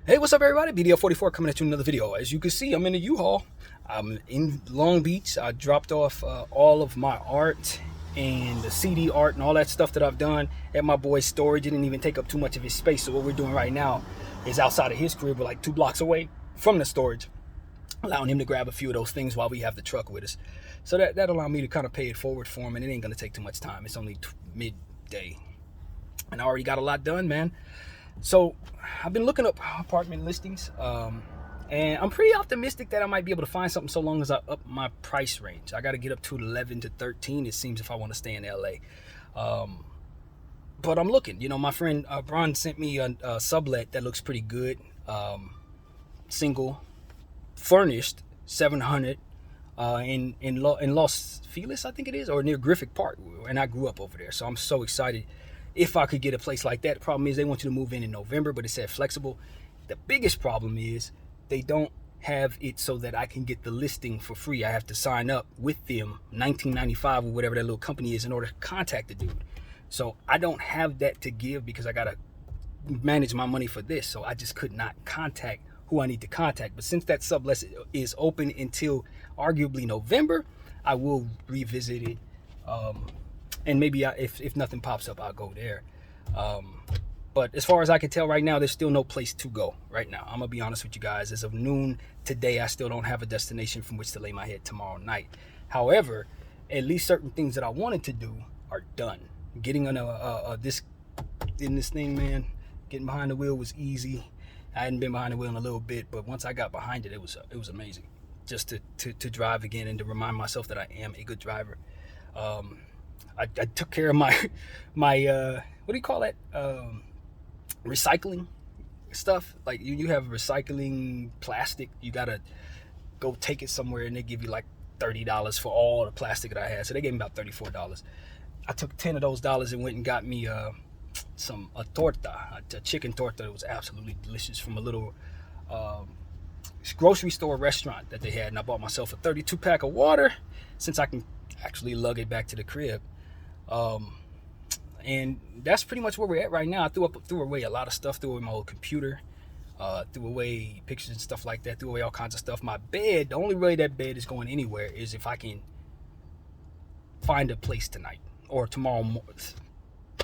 Hey, what's up, everybody? BDF 44 coming at you with another video. As you can see, I'm in the U-Haul. I'm in Long Beach. I dropped off all of my art and the CD art and all that stuff that I've done at my boy's storage. It didn't even take up too much of his space. So what we're doing right now is outside of his crib. We're like 2 blocks away from the storage, allowing him to grab a few of those things while we have the truck with us. So that allowed me to kind of pay it forward for him, and it ain't going to take too much time. It's only midday, and I already got a lot done, man. So I've been looking up apartment listings, and I'm pretty optimistic that I might be able to find something so long as I up my price range. I got to get up to 11 to 13, it seems, if I want to stay in LA. But I'm looking. You know, my friend Bron sent me a sublet that looks pretty good. Single, furnished, 700 in Los Feliz, I think it is, or near Griffith Park, and I grew up over there, so I'm so excited if I could get a place like that. The problem is they want you to move in November, but it said flexible. The biggest problem is they don't have it so that I can get the listing for free. I have to sign up with them, $19.95 or whatever that little company is, in order to contact the dude. So I don't have that to give because I gotta manage my money for this. So I just could not contact who I need to contact. But since that sublet is open until arguably November, I will revisit it. And maybe if nothing pops up, I'll go there. But as far as I can tell right now, there's still no place to go right now. I'm going to be honest with you guys. As of noon today, I still don't have a destination from which to lay my head tomorrow night. However, at least certain things that I wanted to do are done. Getting on this thing, man, getting behind the wheel was easy. I hadn't been behind the wheel in a little bit, but once I got behind it, it was amazing. Just to drive again and to remind myself that I am a good driver. I took care of my what do you call that? Recycling stuff. Like you have recycling plastic. You gotta go take it somewhere, and they give you like $30 for all the plastic that I had. So they gave me about $34. I took 10 of those dollars and went and got me a torta, a chicken torta that was absolutely delicious from a little grocery store restaurant that they had, and I bought myself a 32 pack of water since I can actually lug it back to the crib. And that's pretty much where we're at right now. I threw away a lot of stuff, threw away my old computer, threw away pictures and stuff like that, threw away all kinds of stuff. My bed, the only way that bed is going anywhere is if I can find a place tonight or tomorrow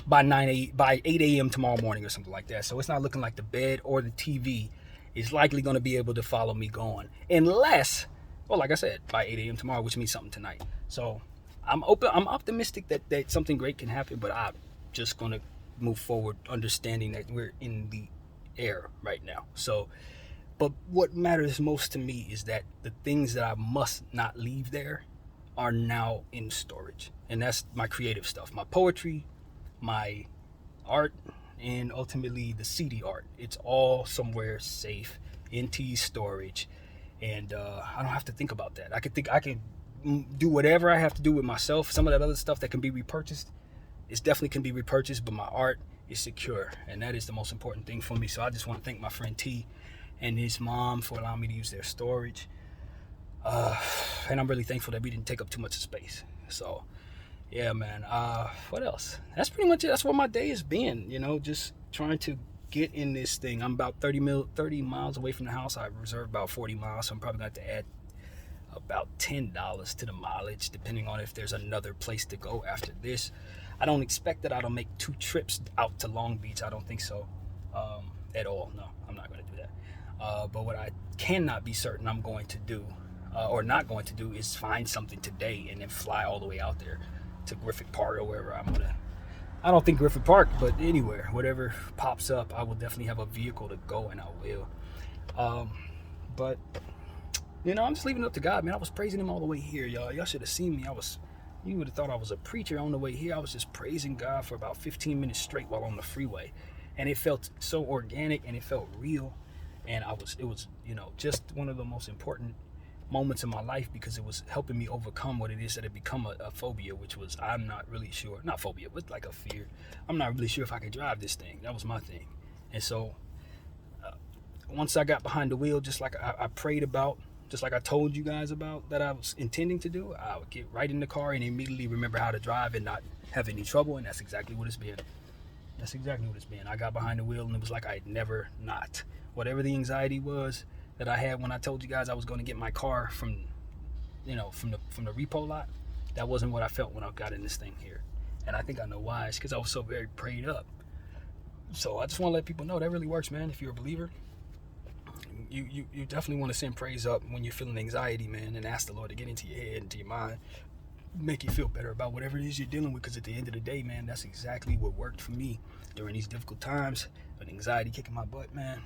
by 8 a.m. tomorrow morning or something like that. So it's not looking like the bed or the TV is likely going to be able to follow me going, unless, well, like I said, by 8 a.m. tomorrow, which means something tonight. So I'm optimistic that something great can happen, but I'm just going to move forward understanding that we're in the air right now. So, but what matters most to me is that the things that I must not leave there are now in storage. And that's my creative stuff, my poetry, my art, and ultimately the CD art. It's all somewhere safe in T's storage. And I don't have to think about that. I can do whatever I have to do with myself. Some of that other stuff that can be repurchased, it definitely can be repurchased, but my art is secure, and that is the most important thing for me. So I just want to thank my friend T and his mom for allowing me to use their storage, and I'm really thankful that we didn't take up too much space. So yeah, man, what else? That's pretty much it. That's what my day has been, you know, just trying to get in this thing. I'm about 30 miles away from the house. I reserved about 40 miles, so I'm probably going to have to add about $10 to the mileage, depending on if there's another place to go after this. I don't expect that I'll make 2 trips out to Long Beach. I don't think so at all. No, I'm not going to do that. But what I cannot be certain I'm going to do or not going to do is find something today and then fly all the way out there to Griffith Park or wherever I'm going to. I don't think Griffith Park, but anywhere, whatever pops up, I will definitely have a vehicle to go, and I will. But you know, I'm just leaving it up to God, man. I was praising him all the way here, y'all. Y'all should have seen me. You would have thought I was a preacher on the way here. I was just praising God for about 15 minutes straight while on the freeway. And it felt so organic, and it felt real. And it was, you know, just one of the most important moments in my life, because it was helping me overcome what it is that had become a phobia, which was, I'm not really sure, not phobia, but like a fear. I'm not really sure if I could drive this thing. That was my thing. And so once I got behind the wheel, just like I prayed about, just like I told you guys about that I was intending to do, I would get right in the car and immediately remember how to drive and not have any trouble. And that's exactly what it's been. I got behind the wheel, and it was like I had never not whatever the anxiety was that I had when I told you guys I was going to get my car from the repo lot, that wasn't what I felt when I got in this thing here. And I think I know why. It's because I was so very prayed up. So I just want to let people know that really works, man. If you're a believer, you definitely want to send praise up when you're feeling anxiety, man, and ask the Lord to get into your head, into your mind, make you feel better about whatever it is you're dealing with. Because at the end of the day, man, that's exactly what worked for me during these difficult times, with anxiety kicking my butt, man.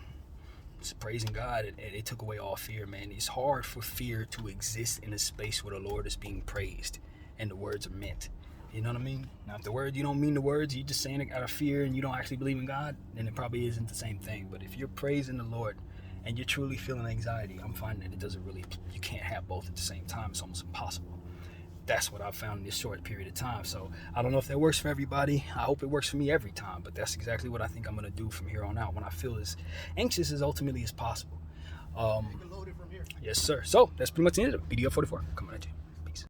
Just praising God, and it took away all fear, man. It's hard for fear to exist in a space where the Lord is being praised and the words are meant. You know what I mean? Now, if the word, you don't mean the words, you're just saying it out of fear and you don't actually believe in God, then it probably isn't the same thing. But if you're praising the Lord and you're truly feeling anxiety, I'm finding that it doesn't really, you can't have both at the same time. It's almost impossible. That's what I've found in this short period of time. So I don't know if that works for everybody. I hope it works for me every time, but that's exactly what I think I'm going to do from here on out when I feel as anxious as ultimately as possible. Yes, sir. So that's pretty much the end of it. BDF 44. Come on.